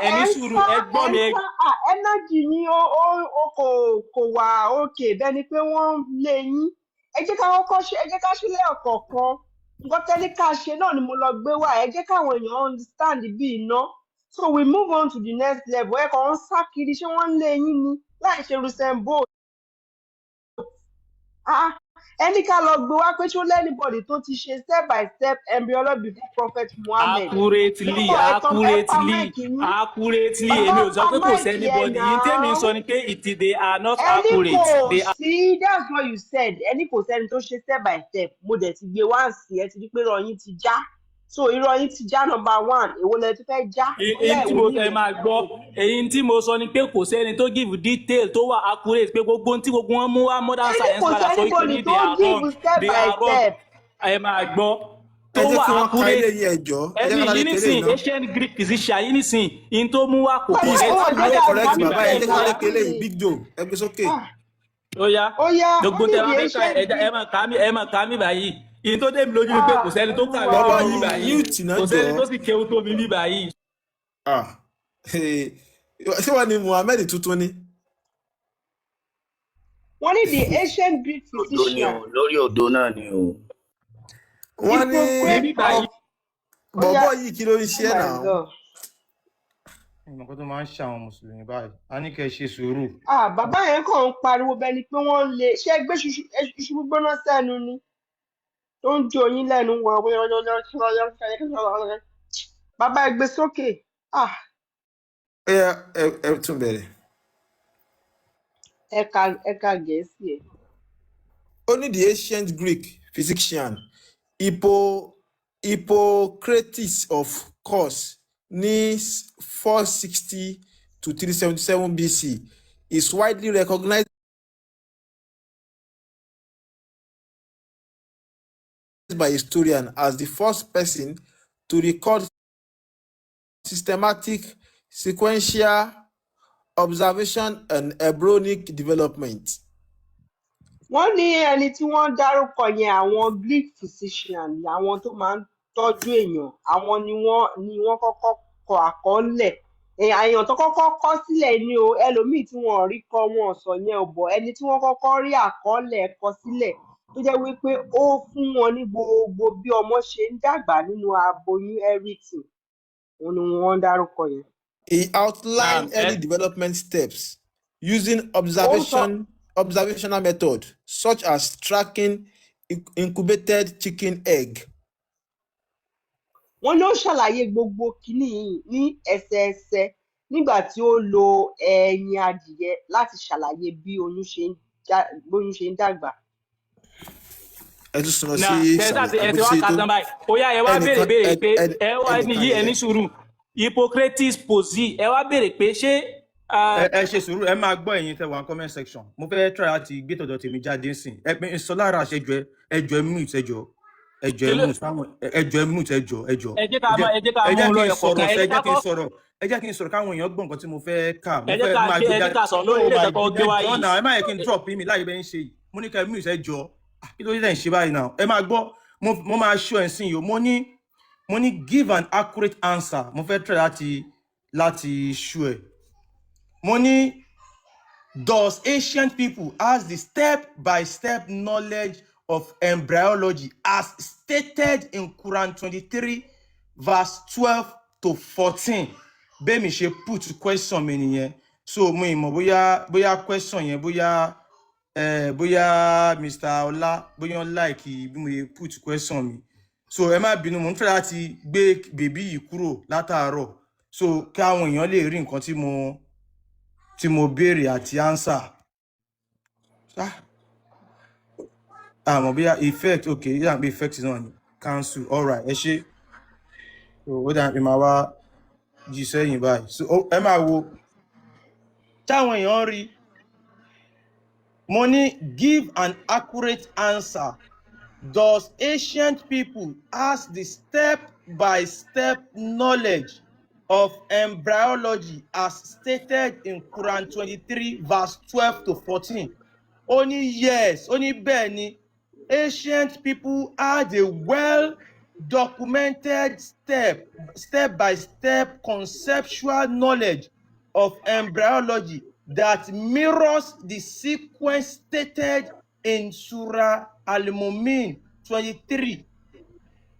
ẹni sùúrù ẹgbọ́n mi. Energy ni ó kò wà okay bẹ́ẹ̀ ni pé wọ́n lé yín. Ẹ jẹ́ ká kọ́kọ́ ṣe, ẹ jẹ́ ká ṣe lẹ́ẹ̀kọ̀ọ̀kan. Nǹkan tẹ́lẹ̀ ká ṣe náà ni mo lọ gbé wá. Ẹ jẹ́ káwọn èèyàn understand bí iná. So we move on to the next level. Ẹ kàn ń sá kiri, ṣé wọ́n ń lé yín ni láì ṣe resemble. Ẹni ká lọ gbé wá pé ṣó lẹ́nìbọ̀dì tó ti ṣe step by step embryology before Prophet Muhammad. Accurately èmi ò sọ pé kò sí anybody yìí tèmi sọ ni pé they are not accurate. See, that's what you said. Ẹni kò sẹ́ni tó ṣe step by step. Mo dẹ̀ ti gbé wá sí ẹ ti rí pé ìròyìn ti já. So ìròyìn ti já number 1. Èwo lẹ ti fẹ́ já? Èyí tí mo sọ ni pé kò sẹ́ni tó give detail tó wà accurate pé gbogbo ohun tí gbogbo wọn mú wá modern science padà sọ pé they are wrong. Ẹ máa gbọ́ tó wà accurate. Ẹni yìí nísìn ancient Greek physician yìí nísìn in tó mú wá kò correct bàbá ẹ jẹ́ kí wọ́n kéle big joe ẹ gbé sókè. Ó yá gbogbo tẹ wá fẹ́ ká ẹ máa ká mi báyìí. Ìyẹn tó dé mi lójú ni pé kò sẹ́ni tó kàwé tó mi báyìí, kò sẹ́ni tó sì kéwú tó mi báyìí. Ṣé wọ́n ní Muhammed tuntun ni? Wọ́n ní the ancient Greek physician. Lórí odò náà ni o. Wọ́n ní bọ̀bọ̀ yìí kí ló ń ṣe náà? Nǹkan tó máa ń ṣe àwọn Mùsùlùmí báyìí, a ní kẹ́ ṣe sùúrù. Bàbá yẹn kàn ń pariwo bẹ́ẹ̀ ni pé wọ́n lè ṣe gbé iṣu gbígbóná sẹ́nu ni. Tó ń jó yín lẹ́nu bàbá ẹ gbé sókè. Ẹ tún bẹ̀rẹ̀. Ẹ̀ka Gẹ̀ẹ́sì ẹ̀. Only the ancient Greek physician Hippocrates of course ní 460 to 377 BC is widely recognized by historians as the first person to record systematic sequential observation and embryonic development. Wọ́n ní ẹni tí wọ́n dárúkọ yẹn àwọn Greek physician àwọn tó máa ń tọ́jú èèyàn àwọn ni wọ́n kọ́kọ́ kọ àkọọ́lẹ̀ èèyàn tó kọ́kọ́ kọ sílẹ̀ ni o ẹlòmíì tí wọ́n rí kọ wọn sọ yẹn ò bọ̀ ẹni tí wọ́n kọ́kọ́ rí àkọọ́lẹ̀ kọ sílẹ̀ tó jẹ́ wípé ó fún wọn ní gbogbo bí ọmọ ṣe ń dàgbà nínú aboyún everything òun ni wọ́n dárúkọ yẹn. He outlined early development steps using observational method such as tracking incubated chicken egg. Wọ́n ló ṣàlàyé gbogbo kìíní yìí ní ẹsẹẹsẹ nígbà tí ó lo ẹyin adìyẹ láti ṣàlàyé bí oyún ṣe ń dàgbà. Ẹ tún sọ sí ìṣàlàyé tó ó yá ẹ wá béèrè pé ẹ wá níyí ẹni sùúrù Hippocrates posi ẹ wá béèrè pé ṣé. Ẹ ṣe sùúrù ẹ máa gbọ́ ẹ̀yin tẹ́ wà comment section mo fẹ́ try láti gbé tọ̀dọ̀ tèmi jáde nsìn ẹ pé ìsọlára àṣẹjọ ẹjọ minute ẹjọ minute ẹjọ. Ẹ jẹ́ ká mú lọ ẹ̀kọ́ kan ẹ jẹ́ kí n sọ̀rọ̀ káwọn èèyàn gbọ́ nǹkan tí mo fẹ́ kà mo fẹ́ máa gbé jáde. Ẹ jẹ́ ká sọ̀rọ̀ lórí ilé ìtọ́kọ̀ gbé wáyé. ọ̀nà ẹ má yẹ kí n drop mi láyé bẹ́ẹ̀ ń ṣe yìí mo ní ká minute ẹjọ kí ló dé ń ṣe báyìí náà ẹ máa gbọ́ mo máa show ẹ̀ sìn yìí mo ní give an accurate answer mo fẹ́ try láti show ẹ̀. Money, does ancient people has the step-by-step knowledge of embryology as stated in Quran 23 verse 12 to 14? Bẹ́ẹ̀mi ṣe put question mi nìyẹn. So mo ìmọ̀ bóyá question yẹn bóyá Mr. Ọlá bóyá like bí mo put question mi. So ẹ má bínú mo ń fẹ́ láti gbé bèbí yìí kúrò látàárọ̀. So kí àwọn èèyàn lè rí nǹkan tí mo béèrè àti answer. Àmọ́ bóyá effect okay yíyá pé effect is on cancel alright ẹ ṣe. So ó dà pé máa wá jí sẹ́yìn báyìí. So ẹ máa wo táwọn èèyàn rí mo ní give an accurate answer. Does ancient people ask the step-by-step knowledge of embryology as stated in Quran 23 verse 12 to 14? Only yes, only bẹ́ẹ̀ ni ancient people had a documented step-by-step conceptual knowledge of embryology that mirrors the sequence stated in Surah Al-Mu'min 23,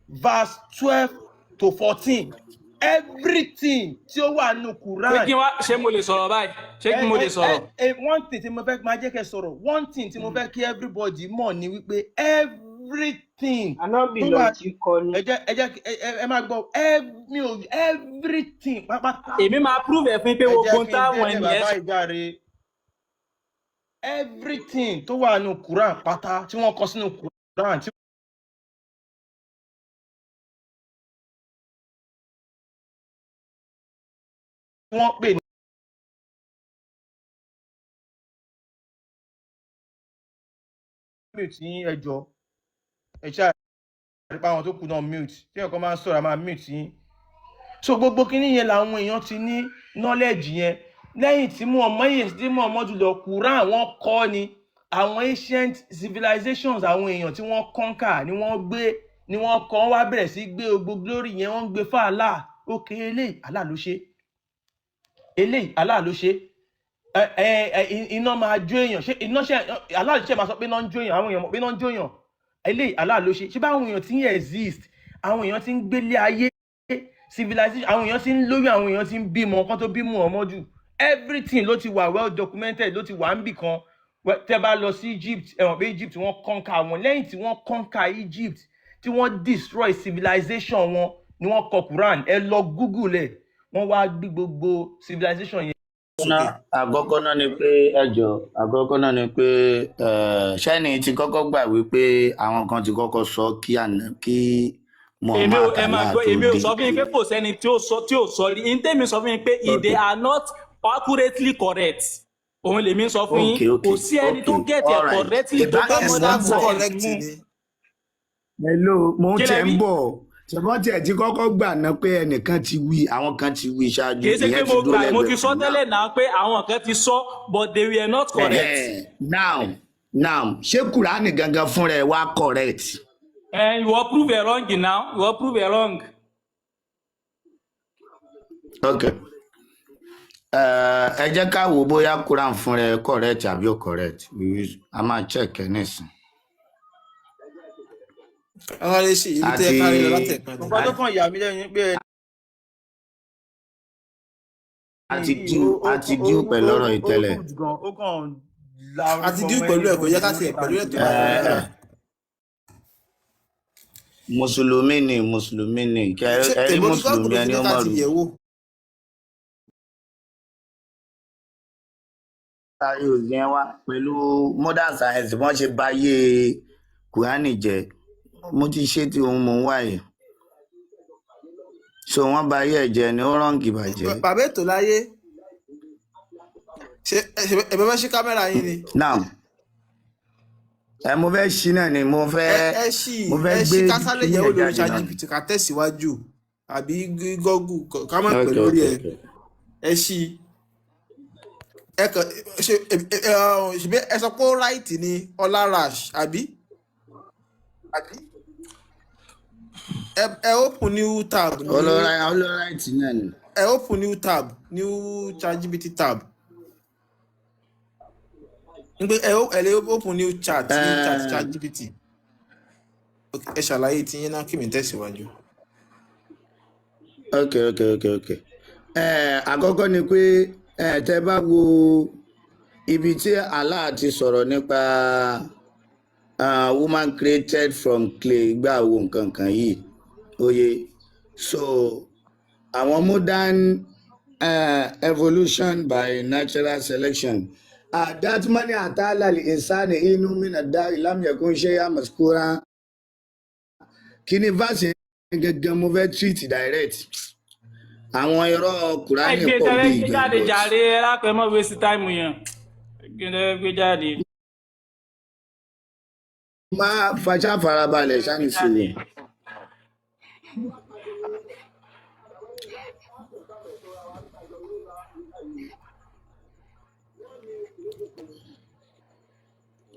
verse 12 to 14. Everything tí ó wà nínú Quran. ṣé mo lè sọ̀rọ̀ báyìí? Ṣé kí mo lè sọ̀rọ̀? One thing tí mo fẹ́ máa jẹ́ kẹ́ sọ̀rọ̀, one thing tí mo fẹ́ kí everybody mọ̀ ni wípé everything Ànábì tó lọ wà jí kọ ni. ẹ máa gbọ́ everything pápátá. Èmi máa prove ẹ̀ fún pé gbogbo táwọn ènìyàn bàbá ìjáre everything tó wà nínú Quran pátá tí wọ́n kọ sínú Quran tí wọ́n pè ní mute yín ẹjọ́ ẹ ṣáà rí pa àwọn tó kù náà mute tí ẹ̀kọ́ máa ń sọ̀rọ̀ máa mute yín. So gbogbo kíní yẹn làwọn èèyàn ti ní knowledge yẹn lẹ́yìn tí Muhammadu lọ Quran wọ́n kọ́ ni àwọn ancient civilizations àwọn èèyàn tí wọ́n conquer ni wọ́n kọ́ wá bẹ̀rẹ̀ sí gbé gbogbo glory yẹn wọ́n gbé fún Allah. Okay, eléyìí Allah ló ṣe, eléyìí Allah ló ṣe. Iná máa jó èèyàn, ṣé iná ṣe Allah ṣe máa sọ pé iná ń jó èèyàn, àwọn èèyàn mọ̀ pé iná ń jó èèyàn. Eléyìí Allah ló ṣe. Ṣé báwọn èèyàn ti ń exist, àwọn èèyàn ti ń gbélé ayé civilization, àwọn èèyàn ti ń lóyún, àwọn èèyàn ti ń bímọ kan tó bímọ ọmọdù. Everything ló ti wà well documented, ló ti wà ń bì kan. Tẹ́ bá lọ sí Egypt, ẹ mọ̀ pé Egypt wọ́n conquer wọn. Lẹ́yìn tí wọ́n conquer Egypt, tí wọ́n destroy civilization wọn ni wọ́n kọ Quran. Ẹ lọ Google ẹ̀, wọ́n wá gbé gbogbo civilization yẹn. Àkọ́kọ́ náà ni pé àkọ́kọ́ náà ni pé ṣẹ́ni ti kọ́kọ́ gbà wípé àwọn kan ti kọ́kọ́ sọ kí Muhammad Allah tó dé. Èmi ò sọ fún yín pé kò sẹ́ni tí ó sọ rí. Ní tèmi sọ fún yín pé they are not accurately correct. Òun lèmi sọ fún yín. Kò sí ẹni tó get it correctly tó bá modern science. Hello, mo ń tẹ̀ ń bọ̀. Ṣùgbọ́n tí ẹ ti kọ́kọ́ gbà ná pé ẹnìkan ti wí, àwọn kan ti wí ṣáájú. Kì í ṣe pé mo ti sọ tẹ́lẹ̀ náà pé àwọn kan ti sọ, but they were not correct. Now, ṣé Kùránì gangan fúnra ẹ̀ wá correct? You will prove it wrong now. You will prove it wrong. Okay. Ẹ jẹ́ ká wò bóyá Quran fúnra ẹ̀ correct àbí ò correct. A máa check ẹ̀ nísìn. Àwọn lè ṣe ibi tẹ́ kárí lọ láti ẹ̀kan. Nǹkan tó kàn yà mí lẹ́yìn pé àti díù pẹ̀lú ọ̀rọ̀ ìtẹ́lẹ̀. Àti díù pẹ̀lú ẹ̀kọ́ yẹ ká tiẹ̀ pẹ̀lú ẹ̀tọ́. Mùsùlùmí ni ẹ̀rí Mùsùlùmí ẹni ó mọ̀ rú. Ayé òsì yẹn wá pẹ̀lú modern science wọ́n ṣe báyé Kùránì jẹ́. Mo ti ṣe tí ohun mò ń wáyé. So wọ́n báyé ẹ̀jẹ̀ ni ó rọ́ǹgì bàjẹ́. Bàbá Etolaye ṣe ẹ̀bẹ̀ fẹ́ ṣí kámẹ́rà yín ni. Now mo fẹ́ ṣí náà ni mo fẹ́ gbé kásálẹ̀ yẹ̀wò lórí ChatGPT ká tẹ̀síwájú àbí Google ká má pẹ̀ lórí ẹ̀. Ẹ ṣí ẹ sọ pé ó right ni Ọlá Rash àbí? Ẹ open new tab. Right náà ni. Ẹ open new tab, new ChatGPT tab. Ẹ lè open new ChatGPT. Ẹ ṣàlàyé tí yín náà kí mi tẹ̀síwájú. Okay. Àkọ́kọ́ ni pé tẹ́ bá wo ibi tí Allah ti sọ̀rọ̀ nípa woman created from clay gbà wo nǹkan kan yìí. Oye, so àwọn modern evolution by natural selection. That money atala li insani inu min ad-dar lam yakun shay'an maskura. Kini verse gangan mo fẹ́ treat direct. Àwọn irọ́ Kùránì pọ̀ bí ìgbà. Jáde jàre lápẹ́ mọ́ waste time yẹn. Gbé jáde. Máa fàṣà farabalẹ̀ ṣáni sílẹ̀.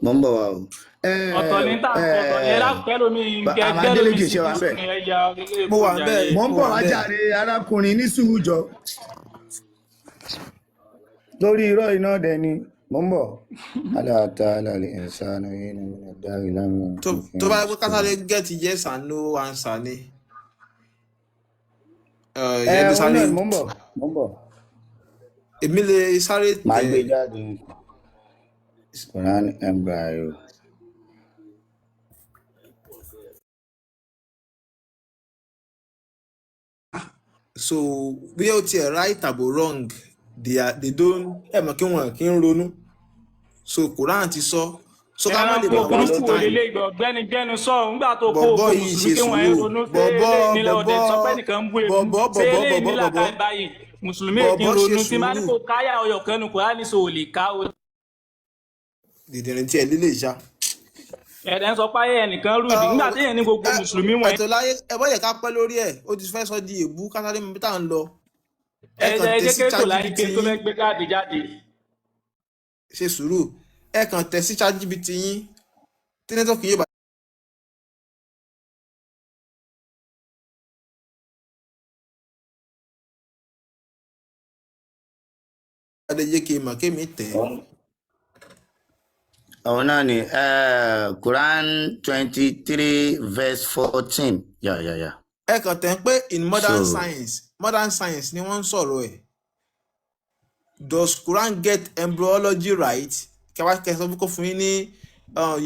mo ń bọ̀ wá o. ọ̀tọ̀ ní tá à ń sọ̀rọ̀ yẹn lápẹ́ lómi ẹgbẹ́ lómi sí ní ẹja mo wà bẹ́ẹ̀ mo ń bọ̀ wá jàre arákùnrin ní sùúrù jọ lórí irọ́ iná dẹ̀ ni mo ń bọ̀. aláàtà alàlẹ́ ẹ̀sán inú ẹ̀dá ìlànà. tó bá gbé kásáré get yes and no answer ni. wọn náà mo ń bọ̀. èmi lè sáré tẹ̀. máa gbé jáde Quranic embryo. So bí ó tiẹ̀ right àbò wrong they don't ẹ̀ mọ̀ kí wọ́n kí ń ronú so Quran ti sọ so ká má lè bọ̀ wọ́n sí time. ilé ìgbà ọ̀gbẹ́ni gbẹ́nu sọ nígbà tó kó o mùsùlùmí kí wọ́n ń ronú sí nílẹ̀ ọ̀dẹ sọ pé nìkan ń bú èmi ṣé ilé ìnílà ká báyìí mùsùlùmí kí ń ronú tí máa ní kó káyà ọyọ̀ kẹnu Quran ní so ò lè ká o. dìdìrín tí ẹ lílé ìṣá. ẹ̀rẹ̀ ń sọ páyé ẹnìkan rúdì nígbà tí èèyàn ní gbogbo mùsùlùmí wọn. Etolaye ẹ bọ́ yẹ ká pẹ́ lórí ẹ̀ ó ti fẹ́ sọ di èbú kásáré mi tá à ń lọ. ẹ jẹ́ kí Etolaye ké tó fẹ́ gbé jáde. ṣe sùúrù ẹ kàn tẹ̀ sí ChatGPT yín tí nẹ́tọ́ọ̀kì yóò bá. adéyéke màkémi tẹ̀. àwọn náà ni Quran 23 verse 14. Yeah. ẹ kàn tẹ̀ ń pé in modern science ni wọ́n ń sọ̀rọ̀ ẹ̀. Does Quran get embryology right? Kẹwàá kẹsàn-án kó fún yín ní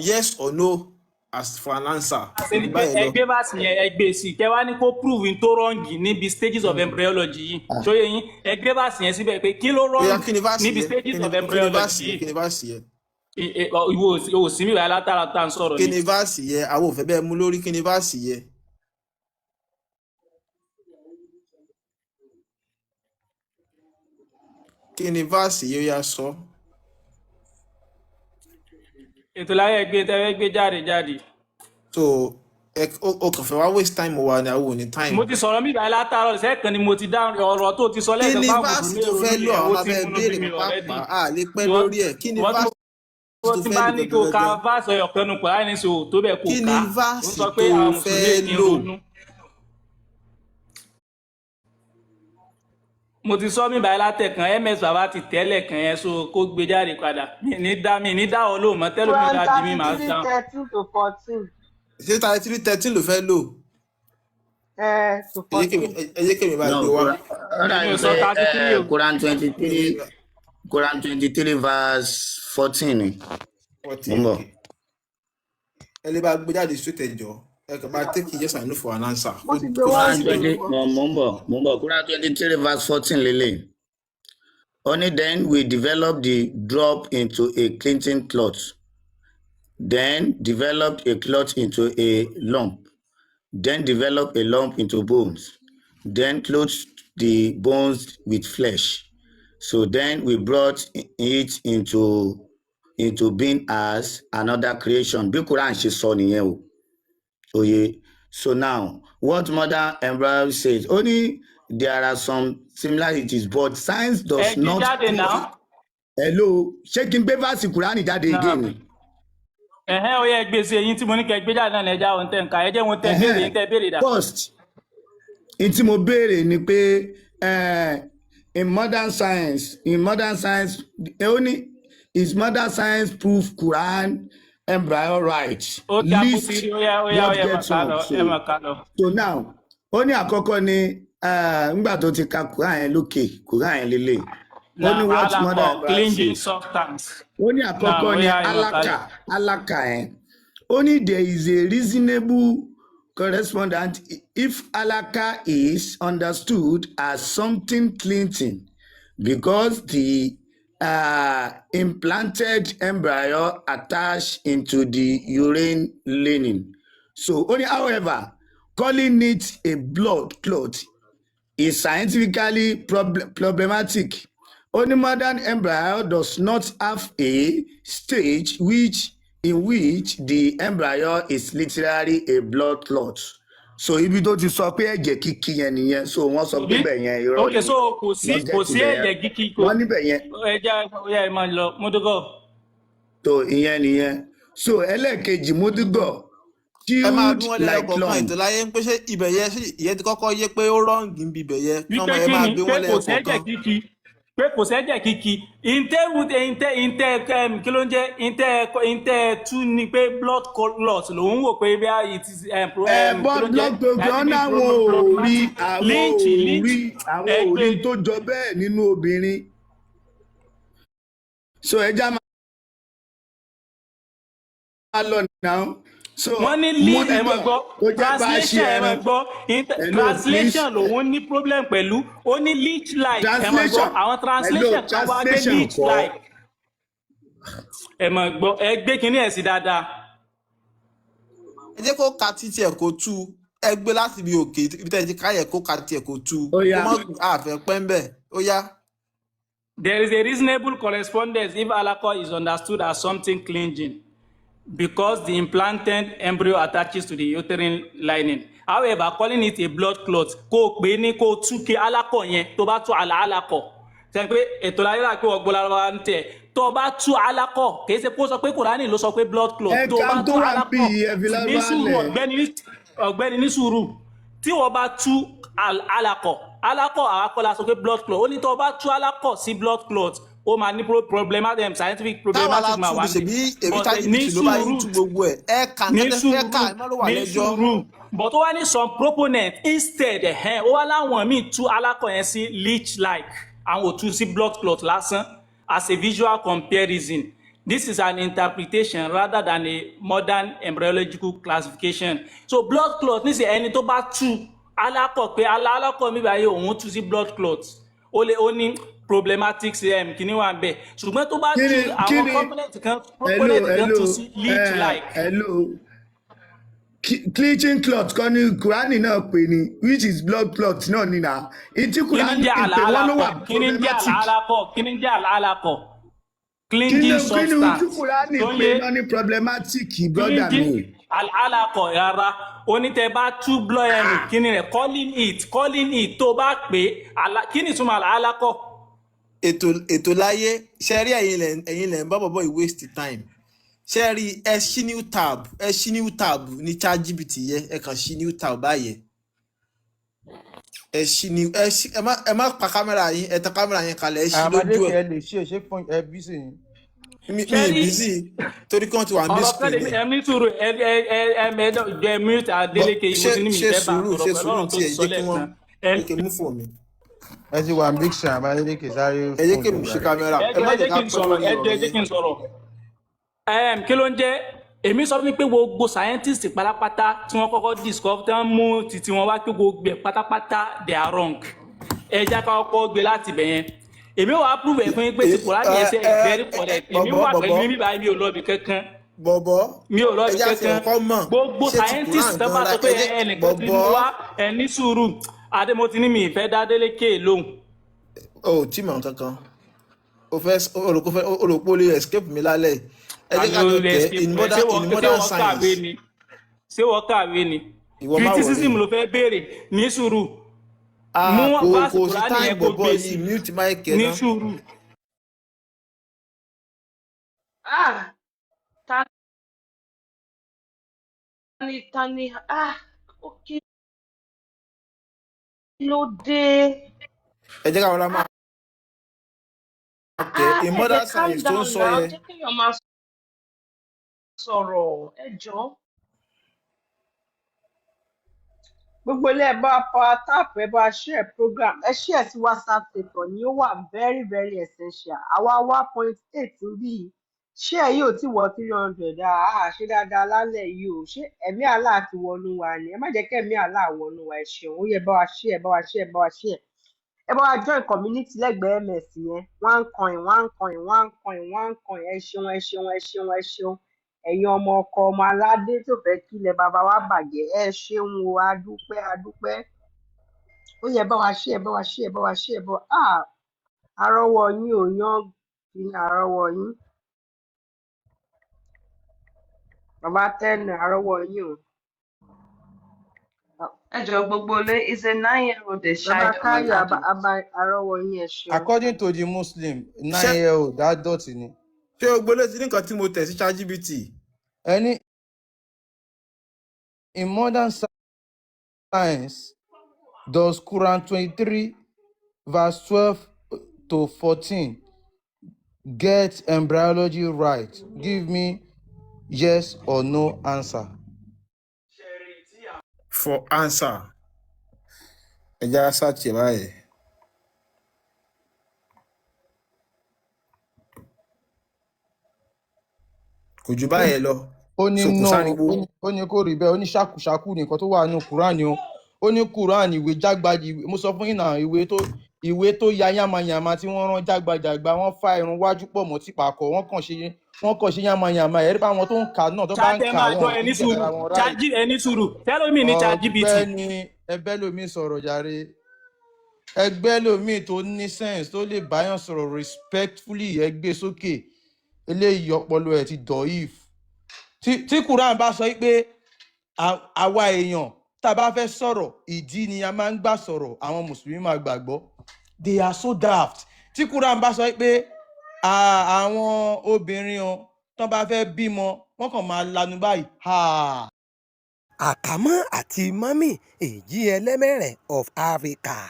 yes or no as for an answer. ẹgbẹ́ bá sì yẹn ẹgbẹ́ sí kẹwàá ní kó prove in tó wrong níbi stages of embryology yìí ṣóyè yín ẹgbẹ́ bá sì yẹn síbẹ̀ pé kí ló wrong níbi stages of embryology yìí. kí ni bá sì yẹ. ìwò sí mi wà látara tá à ń sọ̀rọ̀ kí ni bá sì yẹ àwọn òfẹ́ bẹ́ẹ̀ mú lórí kí ni bá sì yẹ. kí ni báàsì yóò yá sọ. Etolaye gbé jáde. so o kàn fẹ́ wá waste time wa ni àwọn ò ní time. mo ti sọ̀rọ̀ mi ìbáyìí látàárọ̀ sẹ́ẹ̀kan ni mo ti dá ọ̀rọ̀ tó ti sọ lẹ́sẹ̀ fáwọn mùsùlùmí tó fẹ́ lọ àwọn abẹ́ béèrè pápá a lè pẹ́ lórí ẹ̀ kí ni báàsì tó fẹ́ lò bá ní kó ka báàsì ọ̀kẹ́nu pọ̀ láì ní sọ tó bẹ̀ kó ká. kí ni báàsì tó fẹ́ lò. mo ti sọ mí báyìí látẹ̀kan Ms Baba ti tẹ́lẹ̀ kan yẹn so kó gbé jáde padà mi ní dá ọ lóò mọ́ tẹ́lẹ̀ mi dájú mi máa dáhùn. 13 to 14. ṣé 33 ló fẹ́ lò. To 14. ẹ jẹ́ kí mi bá gbé wá. Quran 23 verse 14 ni. ẹ lè bá gbé jáde straight ẹjọ́. ẹ kàn bá take yes and no for an answer. mo ti gbé wá mo ń bọ̀ Quran 23 verse 14 lélẹ̀. Only then we develop the drop into a cleansing cloth, then develop a cloth into a lump, then develop a lump into bones, then clothe the bones with flesh. So then we brought it into being as another creation. Bí Quran ṣe sọ nìyẹn o. So now, what modern embryo says, only there are some similarities, but science does not prove. Hello, ṣé kí n gbé fásitì Kùránì jáde again ni? Ó yẹ gbèsè eyín tí mo ní kẹ́ gbé jáde náà ẹja ohun tẹ̀ ń ka ẹ jẹ́ ohun tẹ̀ béèrè yín tẹ̀ béèrè dà. First, n tí mo béèrè ni pé in modern science, only is modern science proof Quran embryo right. List what gets wrong. So now ó ní àkọ́kọ́ ni ngbà tó ti ka Quran yẹn lókè Quran yẹn lélẹ̀ ó ní what modern embryo says. Ó ní àkọ́kọ́ ni alaka yẹn ó ní there is a reasonable correspondent if alaka is understood as something cleansing because the implanted embryo attached into the urine lining. So only however, calling it a blood clot is scientifically problematic. Only modern embryo does not have a stage in which the embryo is literally a blood clot. So ibi tó ti sọ pé ẹ̀jẹ̀ kíkí yẹn nìyẹn so wọ́n sọ pé bẹ́ẹ̀ yẹn irọ́ ni. So kò sí ẹ̀jẹ̀ kíkí kò wọ́n níbẹ̀ yẹn. ẹja ẹ máa lọ mọ́tòkọ́. tó ìyẹn nìyẹn so ẹlẹ́ẹ̀kejì múdúgọ̀ ẹ máa bí chilled wọn lẹ́yọ like kọ̀ọ̀kan lump. Etolaye ń pé ṣé ibẹ̀ yẹn ṣé ìyẹn ti kọ́kọ́ yé pé ó rọ́ǹgì ń bi ibẹ̀ yẹn kí ọmọ wípé yẹn kí máa ni gbé pé wọn kò lẹ́yọ sẹ́jẹ̀ kọ̀ọ̀kan. kíkí pé kò sẹ́jẹ̀ kíkí ìntẹ́ kí ló ń jẹ́ ìntẹ́ tú ni pé blood clot lòun wò pé bí it is kí ló ń jẹ́ blood program àwọn problematic lynch òrí tó jọ bẹ́ẹ̀ nínú obìnrin so ẹja máa lọ náà so wọ́n ní ẹ̀mọ̀ gbọ́ translation ẹ̀mọ̀ gbọ́ translation lòun ní problem pẹ̀lú ó ní leech like ẹ̀mọ̀ gbọ́ àwọn translation kan wá gbé leech like ẹ̀mọ̀ gbọ́ ẹ gbé kinní ẹ̀ sí dáadáa. ẹ jẹ́ kó ka títí ẹ̀ kó tú ẹ gbé láti ibi òkè ibi tẹ́ ẹ ti káyẹ̀ kó ka títí ẹ̀ kó tú kó mọ́ àfẹ́ pẹ́ ń bẹ̀ ó yá. There is a reasonable correspondence if alcohol is understood as something clinging, because the implanted embryo attaches to the uterine lining. However, calling it a blood clot, kó pè ní kó tú kí alakọ yẹn tó bá tú alakọ. Ṣé pé Etolaye rà pé ọgbọ́n lára ń tẹ̀ tó bá tú alakọ kìí ṣe kó sọ pé Quranic ló sọ pé blood clot tó bá tú alakọ ní sùúrù ọ̀gbẹ́ni ní sùúrù tí wọ́n bá tú alakọ àwọn akọ́lá sọ pé blood clot ó ní tó bá tú alakọ sí blood clot ó máa ní problematic scientific problematic máa wà ní sùúrù but ó wá ní some proponent instead ó wá láwọn míì tú alakọ yẹn sí leech like àwọn ò tú sí blood clot lásán as a visual comparison. This is an interpretation rather than a modern embryological classification. So blood clot ní sẹ ẹni tó bá tú alakọ pé alakọ mi báyìí òun tú sí blood clot ó ní problematic kìíní wà ń bẹ ṣùgbọ́n tó bá tú àwọn proponent kan tú sí leech like. Cleaching clot kan ní Quranic náà pè ní which is blood clot náà nínà ìtí Quranic pè wọ́n ló wà problematic. kí ni jẹ́ alakọ clinging substance kí ni Quranic pè náà ní problematic brother mi. alakọ rárá onítẹ̀ bá tú blood ẹnu kí ni rẹ̀ calling it tó bá pè kí ni túmọ̀ alakọ. Etolaye ṣe rí ẹ̀yin lẹ̀ ń bá bọ̀bọ̀ waste time ṣe rí ẹ ṣí new tab ní ChatGPT yẹ ẹ kàn ṣí new tab báyẹn ẹ má pa kámẹ́rà yín ẹ tàn kámẹ́rà yín kalẹ̀ ẹ ṣí lójú ẹ. àmàlẹ́kẹ̀ lè ṣe fún ẹ bísí ni. mi bísí torí kí wọ́n ti wà ní screen ẹ̀. ẹ̀mí sùúrù ẹ mute Adeleke yìí mo ti ní mi ìfẹ́ bá ọ̀rọ̀ pẹ̀lú ọ̀rọ̀ tó sọ lẹ́ẹ̀kan. ẹ mú fún mi. ẹ ti wà big sham àmàlẹ́kẹ̀ sáré fún mi. ẹ jẹ́ kí n ṣe kámẹ́rà ẹ má jẹ́ ká sọ̀rọ̀ ẹ jẹ́ kí n sọ̀rọ̀. Kí ló ń jẹ́ èmi sọ fún mi pé gbogbo scientist pátápátá tí wọ́n kọ́kọ́ discover tí wọ́n mú títí wọn wá pé gbogbo ẹ̀ pátápátá they are wrong. ẹ jẹ́ ká kọ́kọ́ gbé láti bẹ̀ yẹn èmi wà á prove ẹ̀ fún yín pé ti Qur'an yẹn ṣe very correct èmi wà pẹ̀lú mi báyìí mi ò lọ́ọ̀bì kankan mi ò lọ́ọ̀bì kankan gbogbo scientist tó bá sọ pé ẹnìkan ti mú wá ẹni sùúrù adémọtì ní mi ìfẹ́ dá Adeleke lóhùn. o tí mọ̀ kankan o rò pé o lè escape mi lálẹ́ ẹ jẹ́ ká lọ tẹ̀ in modern science. ṣé wọ́n kàwé ni criticism ló fẹ́ béèrè ní sùúrù mú fásitì Qur'an yẹn kó gbé sí ní sùúrù. Tani kí ló dé. ẹ jẹ́ ká wọlé máa tẹ̀ in modern science tó ń sọ yẹn. jẹ́ kéèyàn máa sọ̀rọ̀ ẹ jọ̀ọ́. Gbogbo ilé ẹ bá power tap ẹ bá share program ẹ share sí WhatsApp status ni ó wà very very essential. Àwa 1.8 níbí yìí share yìí ò tí wọ 300 ṣe dáadáa lálẹ́ yìí o ṣé ẹ̀mí àlá ti wọnú wa ni ẹ má jẹ́ kí ẹ̀mí àlá wọnú wa ẹ ṣeun ó yẹ bá wa share bá wa share bá wa share ẹ bá wa join community lẹ́gbẹ̀ẹ́ ms yẹn one coin ẹ ṣeun ẹ ṣeun ẹ ṣeun ẹ ṣeun ẹ̀yin ọmọ ọkọ ọmọ aládé tó fẹ́ kílẹ̀ bàbá wa bàjẹ́ ẹ ṣeun o adúpẹ́ ó yẹ bá wa share bá wa share bá wa share bọ́ àrọ́wọ́ yín ò yan kí ni àrọ́wọ́ yín bàbá tẹ́nu àrọ́wọ́ yín o. Ẹ jọ̀ọ́ gbogbo ilé is a 9-year-old a child. Bàbá káyọ̀ àrọ́wọ́ yín ẹ ṣeun. According to the Muslim 9-year-old adult ni. ṣé o gbọ́dọ̀ sí nǹkan tí mo tẹ̀ sí ChatGPT? Any in modern science, does Quran 23 verse 12 to 14 get embryology right? Give me yes or no answer. For answer, ẹ já search ẹ̀ báyìí. Kò jù báyẹn lọ. Ó ní So kò no, sáriwo. ó ní kò rí bẹ́ẹ̀, ó ní ṣàkúṣàkú nìkan tó wà nínú Quran o. Ó ní Quran ìwé jágbajì, mo sọ fún yín náà, ìwé tó ya yamayama tí wọ́n rán jágbajàgba, wọ́n fa irun wájú pọ̀ mọ́ tìpàkọ́, wọ́n kàn ṣe yamayama. Ẹ̀rí bá wọn tó ń kà náà tó bá ń kà wọn kì í jẹ́ ara wọn ráì. ẹni sùúrù tẹ́lómi ní ChatGPT. Ọ̀gbẹ́ni ẹgbẹ́ lomi sọ̀rọ̀ jàre. Ẹgbẹ́ lomi tó ní sense tó lè báyàn sọ̀rọ̀ respectfully ẹgbẹ́ sókè. Eléyìí ọpọlọ ẹ̀ ti dọ̀ìf. Tí Quran bá sọ pé àwa èèyàn tá a bá fẹ́ sọ̀rọ̀ ìdí ni a máa ń gbà sọ̀rọ̀, àwọn mùsùlùmí máa gbàgbọ́. They are so daft. Tí Quran bá sọ pé àwọn obìnrin o tán bá fẹ́ bímọ wọ́n kàn máa lanu báyìí. Àkàmọ́ àti mọ́mì èjì ẹlẹ́mẹ̀rẹ̀ of Africa.